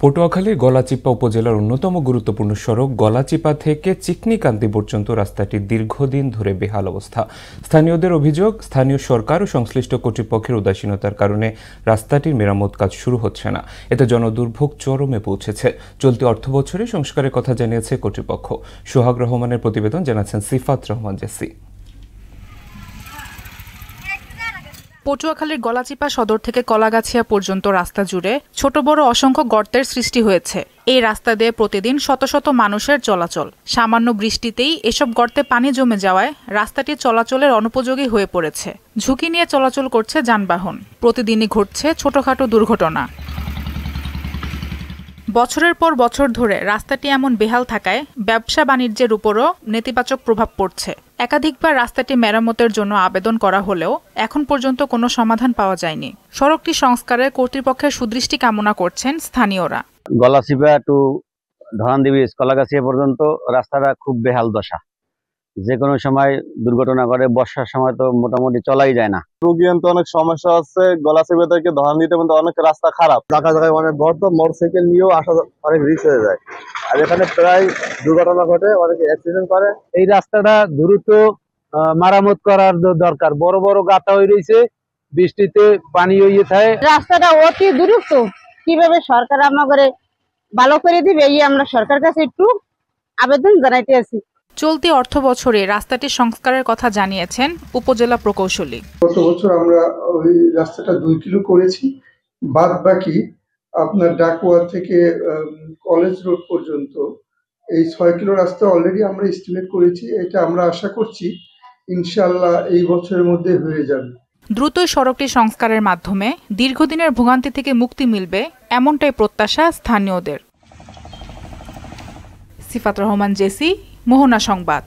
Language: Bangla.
পটুয়াখালীর গলাচিপা উপজেলার অন্যতম গুরুত্বপূর্ণ সড়ক গলাচিপা থেকে চিকনিকান্দি পর্যন্ত রাস্তাটি দীর্ঘদিন ধরে বেহাল অবস্থা। স্থানীয়দের অভিযোগ, স্থানীয় সরকার ও সংশ্লিষ্ট কর্তৃপক্ষের উদাসীনতার কারণে রাস্তাটির মেরামত কাজ শুরু হচ্ছে না। এতে জনদুর্ভোগ চরমে পৌঁছেছে। চলতি অর্থবছরে সংস্কারের কথা জানিয়েছে কর্তৃপক্ষ। সোহাগ রহমানের প্রতিবেদন, জানাচ্ছেন সিফাত রহমান জেসি। পটুয়াখালীর গলাচিপা সদর থেকে কলাগাছিয়া পর্যন্ত রাস্তা জুড়ে ছোট বড় অসংখ্য গর্তের সৃষ্টি হয়েছে। এই রাস্তা দিয়ে প্রতিদিন শত শত মানুষের চলাচল। সামান্য বৃষ্টিতেই এসব গর্তে পানি জমে যাওয়ায় রাস্তাটি চলাচলের অনুপযোগী হয়ে পড়েছে। ঝুঁকি নিয়ে চলাচল করছে যানবাহন। প্রতিদিনই ঘটছে ছোটখাটো দুর্ঘটনা। বছরের পর বছর ধরে রাস্তাটি এমন বেহাল থাকায় ব্যবসা বাণিজ্যের উপরও নেতিবাচক প্রভাব পড়ছে। একাধিকবার রাস্তাটি মেরামতের জন্য আবেদন করা হলেও এখন পর্যন্ত কোনো সমাধান পাওয়া যায়নি। সড়কটি সংস্কারে কর্তৃপক্ষের সুদৃষ্টি কামনা করছেন স্থানীয়রা। গলাচিপা টু ধরানদেবী কলাগাছিয়া পর্যন্ত রাস্তাটা খুব বেহাল দশা। যে কোনো সময় দুর্ঘটনা করে, বর্ষার সময় তো মোটামুটি চলাই যায় না। রোগী আনতে অনেক সমস্যা হচ্ছে। গলাচিপা থেকে ধরানদীতে পর্যন্ত অনেক রাস্তা খারাপ, জায়গায় অনেক গর্ত, মোটরসাইকেল নিয়েও আসা অনেক রিস্ক হয়ে যায়। আর এখানে প্রায় দুর্ঘটনা ঘটে, অনেকে অ্যাক্সিডেন্ট করে। এই রাস্তাটা দ্রুত মেরামত করার দরকার। বড় বড় গাঁথা হয়ে রয়েছে, বৃষ্টিতে পানি হয়ে থাকে। রাস্তাটা অতি দ্রুত কিভাবে সরকার আমাদের ভালো করে দিবে, এই আমরা সরকার কাছে একটু আবেদন জানাইতে আছি। চলতি অর্থ বছরে রাস্তাটি সংস্কারের কথা জানিয়েছেন উপজেলা প্রকৌশলী। গত বছর আমরা ওই রাস্তাটা 2 কিলো করেছি। বাদ বাকি আপনার ডাকুয়া থেকে কলেজ রোড পর্যন্ত এই 6 কিলো রাস্তা অলরেডি আমরা এস্টিমেট করেছি। এটা আমরা আশা করছি ইনশাআল্লাহ এই বছরের মধ্যে হয়ে যাবে। দ্রুতই সড়কটি সংস্কারের মাধ্যমে দীর্ঘদিনের ভোগান্তি থেকে মুক্তি মিলবে, এমনটাই প্রত্যাশা স্থানীয়দের। সিফাত রহমান জেসি, মোহনা সংবাদ।